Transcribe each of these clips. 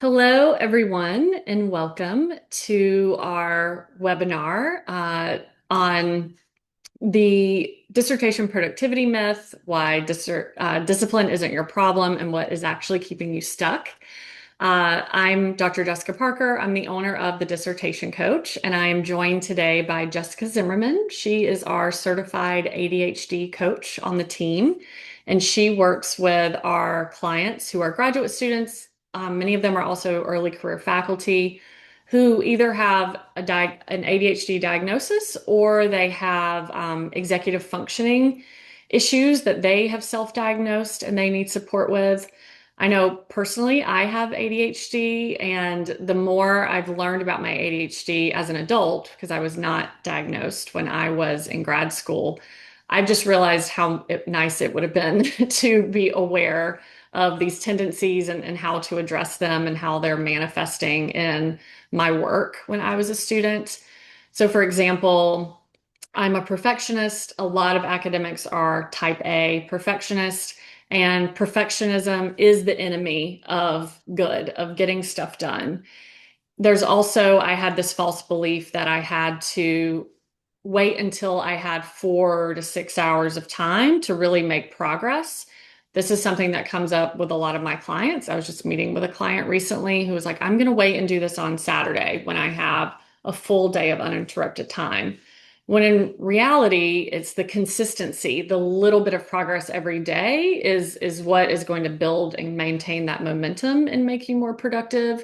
Hello, everyone, and welcome to our webinar on the dissertation productivity myth, why discipline isn't your problem, and what is actually keeping you stuck. I'm Dr. Jessica Parker. I'm the owner of the Dissertation Coach, and I am joined today by Jessica Zimmerman. She is our certified ADHD coach on the team, and she works with our clients who are graduate students. Many of them are also early career faculty who either have an ADHD diagnosis or they have executive functioning issues that they have self-diagnosed and they need support with. I know personally I have ADHD, and the more I've learned about my ADHD as an adult, because I was not diagnosed when I was in grad school, I've just realized how nice it would have been to be aware of these tendencies and how to address them and how they're manifesting in my work when I was a student. So, for example, I'm a perfectionist. A lot of academics are type A perfectionist, and perfectionism is the enemy of good, of getting stuff done. There's also, I had this false belief that I had to wait until I had 4 to 6 hours of time to really make progress. This is something that comes up with a lot of my clients. I was just meeting with a client recently who was like, I'm going to wait and do this on Saturday when I have a full day of uninterrupted time. When in reality, it's the consistency, the little bit of progress every day is what is going to build and maintain that momentum and make you more productive.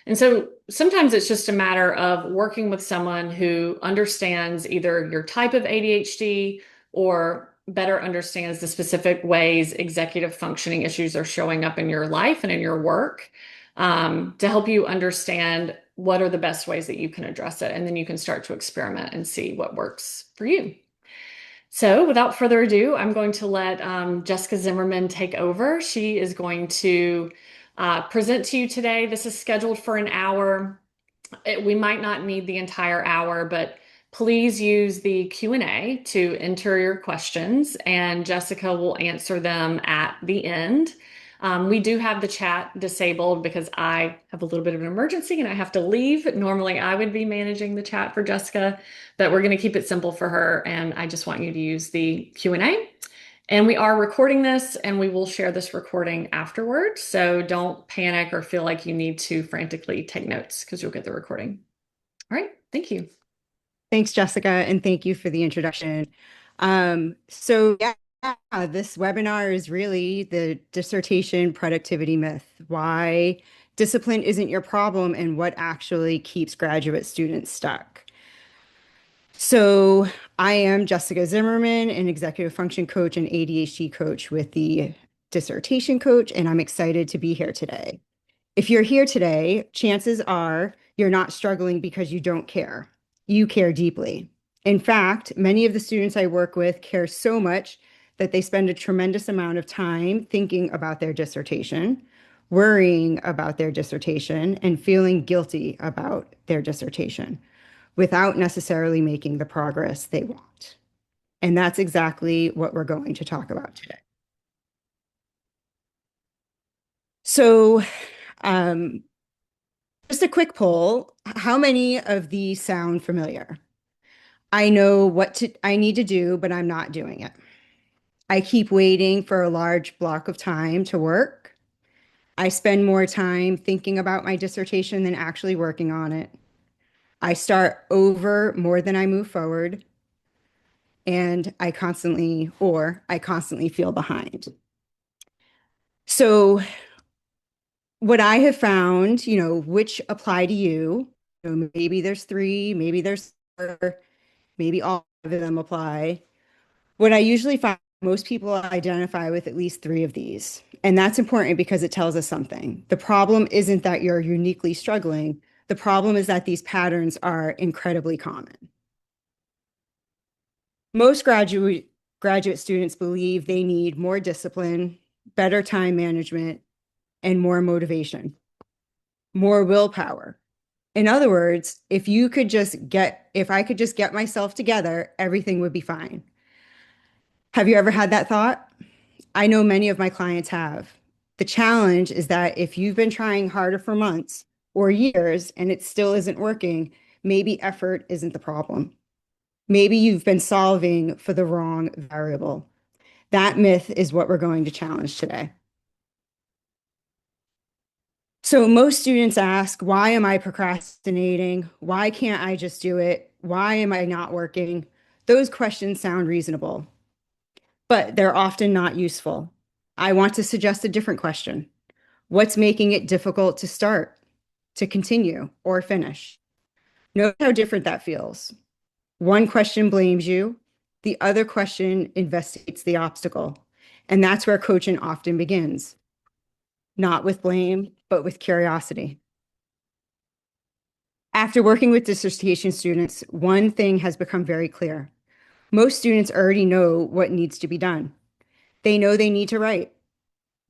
And so sometimes it's just a matter of working with someone who understands either your type of ADHD or better understands the specific ways executive functioning issues are showing up in your life and in your work, to help you understand what are the best ways that you can address it. And then you can start to experiment and see what works for you. So, without further ado, I'm going to let Jessica Zimmerman take over. She is going to present to you today. This is scheduled for an hour. We might not need the entire hour, but please use the Q&A to enter your questions, and Jessica will answer them at the end. We do have the chat disabled because I have a little bit of an emergency and I have to leave. Normally, I would be managing the chat for Jessica, but we're going to keep it simple for her, and I just want you to use the Q&A. And we are recording this and we will share this recording afterwards. So don't panic or feel like you need to frantically take notes because you'll get the recording. All right. Thank you. Thanks, Jessica, and thank you for the introduction. So this webinar is really the dissertation productivity myth, why discipline isn't your problem and what actually keeps graduate students stuck. So I am Jessica Zimmerman, an executive function coach and ADHD coach with the Dissertation Coach, and I'm excited to be here today. If you're here today, chances are you're not struggling because you don't care. You care deeply. In fact, many of the students I work with care so much that they spend a tremendous amount of time thinking about their dissertation, worrying about their dissertation, and feeling guilty about their dissertation without necessarily making the progress they want. And that's exactly what we're going to talk about today. So, um, just a quick poll. How many of these sound familiar? I know I need to do, but I'm not doing it. I keep waiting for a large block of time to work. I spend more time thinking about my dissertation than actually working on it. I start over more than I move forward, and I constantly feel behind. So what I have found, which apply to you, maybe there's three, maybe there's four, maybe all of them apply. What I usually find, most people identify with at least three of these. And that's important because it tells us something. The problem isn't that you're uniquely struggling. The problem is that these patterns are incredibly common. Most graduate students believe they need more discipline, better time management, and more motivation, more willpower. In other words, if I could just get myself together, everything would be fine. Have you ever had that thought? I know many of my clients have. The challenge is that if you've been trying harder for months or years and it still isn't working, maybe effort isn't the problem. Maybe you've been solving for the wrong variable. That myth is what we're going to challenge today. So most students ask, why am I procrastinating? Why can't I just do it? Why am I not working? Those questions sound reasonable, but they're often not useful. I want to suggest a different question. What's making it difficult to start, to continue, or finish? Note how different that feels. One question blames you, the other question investigates the obstacle. And that's where coaching often begins, not with blame, but with curiosity. After working with dissertation students, one thing has become very clear. Most students already know what needs to be done. They know they need to write.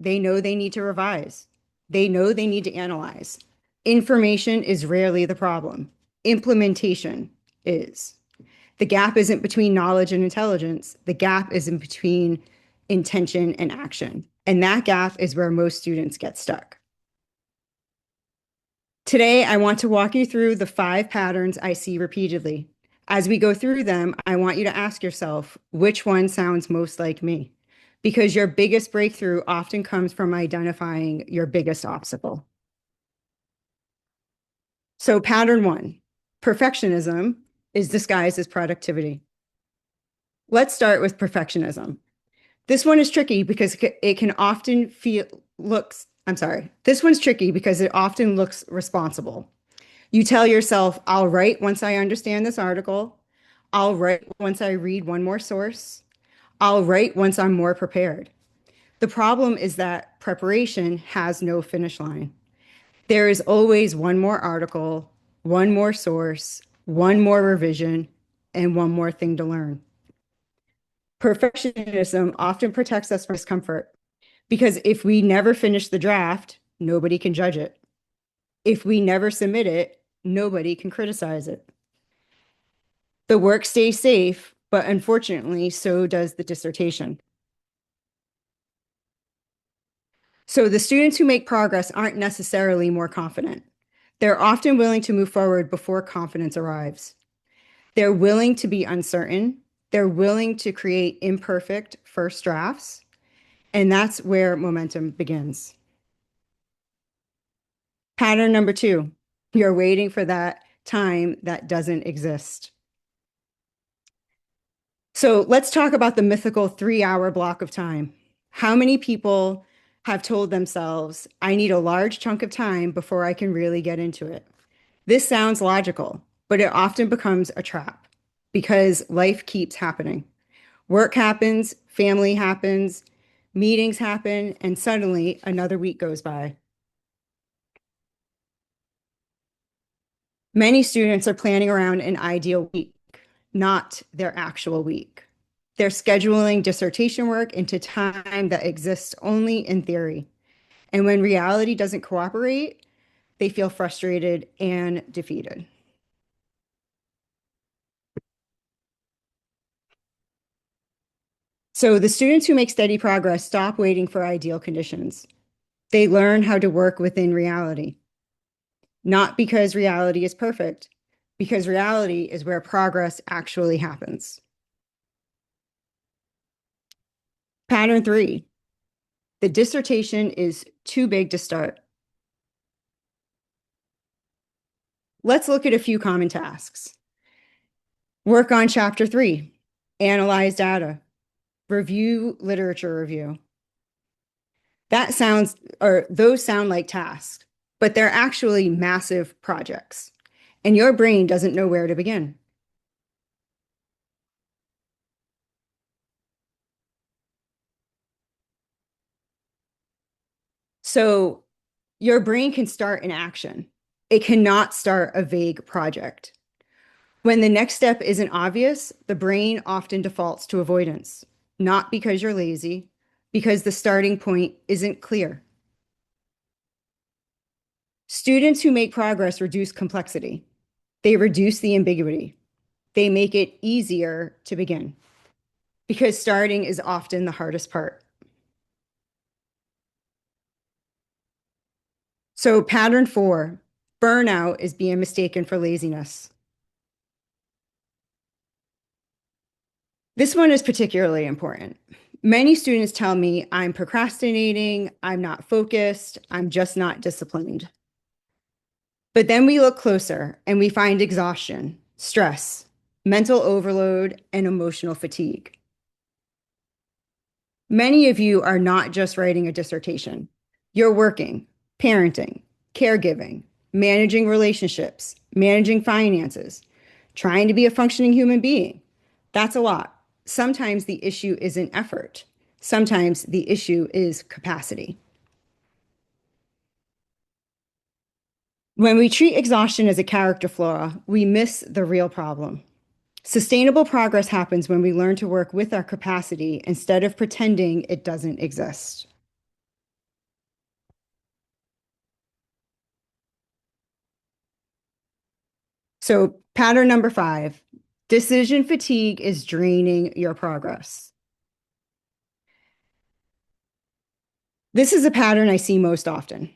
They know they need to revise. They know they need to analyze. Information is rarely the problem. Implementation is. The gap isn't between knowledge and intelligence. The gap is in between intention and action. And that gap is where most students get stuck. Today, I want to walk you through the 5 patterns I see repeatedly. As we go through them, I want you to ask yourself, which one sounds most like me? Because your biggest breakthrough often comes from identifying your biggest obstacle. So, pattern 1, perfectionism is disguised as productivity. Let's start with perfectionism. This one is tricky because it can often this one's tricky because it often looks responsible. You tell yourself, I'll write once I understand this article. I'll write once I read one more source. I'll write once I'm more prepared. The problem is that preparation has no finish line. There is always one more article, one more source, one more revision, and one more thing to learn. Perfectionism often protects us from discomfort because if we never finish the draft, nobody can judge it. If we never submit it, nobody can criticize it. The work stays safe, but unfortunately, so does the dissertation. So the students who make progress aren't necessarily more confident. They're often willing to move forward before confidence arrives. They're willing to be uncertain. They're willing to create imperfect first drafts. And that's where momentum begins. Pattern number 2, you're waiting for that time that doesn't exist. So let's talk about the mythical 3-hour block of time. How many people have told themselves, I need a large chunk of time before I can really get into it? This sounds logical, but it often becomes a trap because life keeps happening. Work happens, family happens, meetings happen, and suddenly another week goes by. Many students are planning around an ideal week, not their actual week. They're scheduling dissertation work into time that exists only in theory. And when reality doesn't cooperate, they feel frustrated and defeated. So the students who make steady progress stop waiting for ideal conditions. They learn how to work within reality, not because reality is perfect, because reality is where progress actually happens. Pattern 3, the dissertation is too big to start. Let's look at a few common tasks. Work on chapter 3, analyze data, review literature review. Those sound like tasks, but they're actually massive projects, and your brain doesn't know where to begin. So your brain can start an action. It cannot start a vague project. When the next step isn't obvious, the brain often defaults to avoidance, not because you're lazy, because the starting point isn't clear. Students who make progress reduce complexity. They reduce the ambiguity. They make it easier to begin because starting is often the hardest part. So, pattern four, burnout is being mistaken for laziness. This one is particularly important. Many students tell me I'm procrastinating, I'm not focused, I'm just not disciplined. But then we look closer and we find exhaustion, stress, mental overload, and emotional fatigue. Many of you are not just writing a dissertation. You're working, parenting, caregiving, managing relationships, managing finances, trying to be a functioning human being. That's a lot. Sometimes the issue isn't effort. Sometimes the issue is capacity. When we treat exhaustion as a character flaw, we miss the real problem. Sustainable progress happens when we learn to work with our capacity instead of pretending it doesn't exist. So, pattern number five, decision fatigue is draining your progress. This is a pattern I see most often.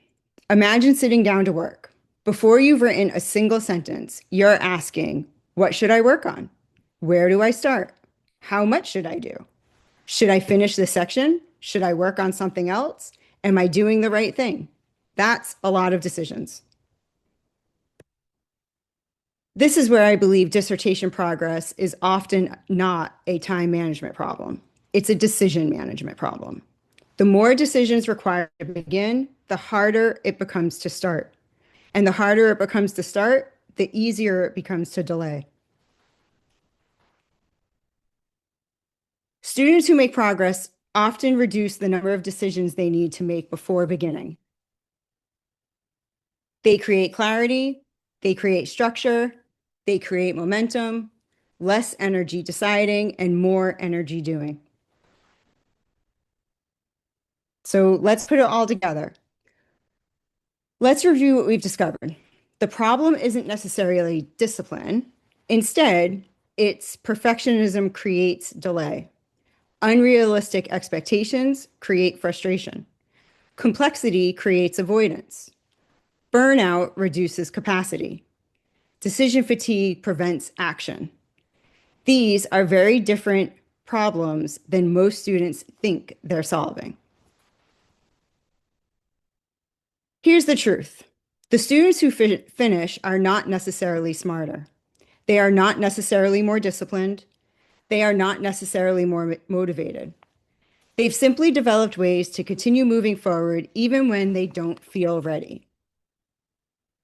Imagine sitting down to work. Before you've written a single sentence, you're asking, what should I work on? Where do I start? How much should I do? Should I finish this section? Should I work on something else? Am I doing the right thing? That's a lot of decisions. This is where I believe dissertation progress is often not a time management problem. It's a decision management problem. The more decisions required to begin, the harder it becomes to start. And the harder it becomes to start, the easier it becomes to delay. Students who make progress often reduce the number of decisions they need to make before beginning. They create clarity, they create structure, they create momentum, less energy deciding, and more energy doing. So let's put it all together. Let's review what we've discovered. The problem isn't necessarily discipline. Instead, it's perfectionism creates delay. Unrealistic expectations create frustration. Complexity creates avoidance. Burnout reduces capacity. Decision fatigue prevents action. These are very different problems than most students think they're solving. Here's the truth. The students who finish are not necessarily smarter. They are not necessarily more disciplined. They are not necessarily more motivated. They've simply developed ways to continue moving forward even when they don't feel ready.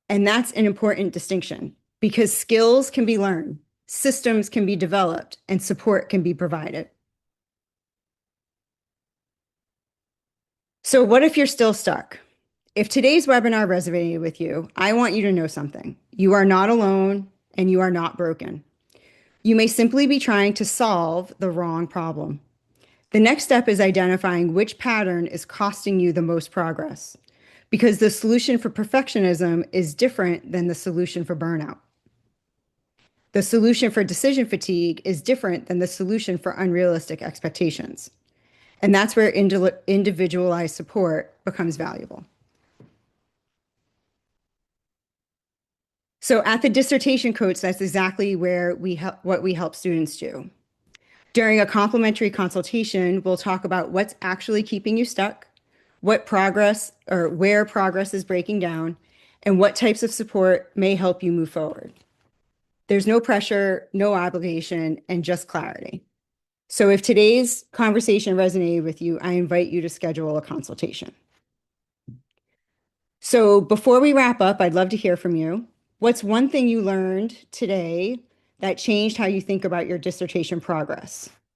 And that's an important distinction because skills can be learned, systems can be developed, and support can be provided. So, what if you're still stuck? If today's webinar resonated with you, I want you to know something. You are not alone and you are not broken. You may simply be trying to solve the wrong problem. The next step is identifying which pattern is costing you the most progress, because the solution for perfectionism is different than the solution for burnout. The solution for decision fatigue is different than the solution for unrealistic expectations. And that's where individualized support becomes valuable. So at the dissertation coach, that's exactly where what we help students do. During a complimentary consultation, we'll talk about what's actually keeping you stuck, what progress or where progress is breaking down, and what types of support may help you move forward. There's no pressure, no obligation, and just clarity. So if today's conversation resonated with you, I invite you to schedule a consultation. So before we wrap up, I'd love to hear from you. What's one thing you learned today that changed how you think about your dissertation progress?